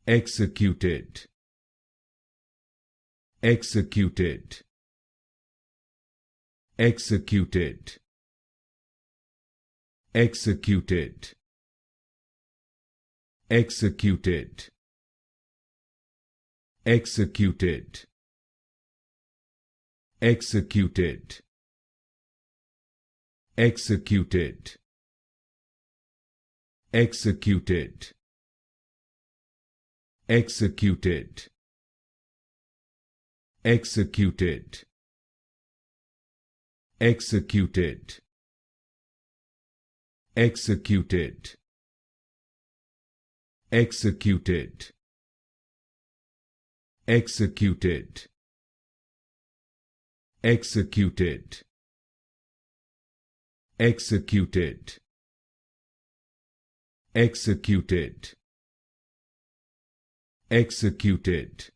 executed, executed, executed, executed, executed, executed, executed, executed, executed, executed, executed, executed, executed, executed, executed, executed, executed, executed, executed,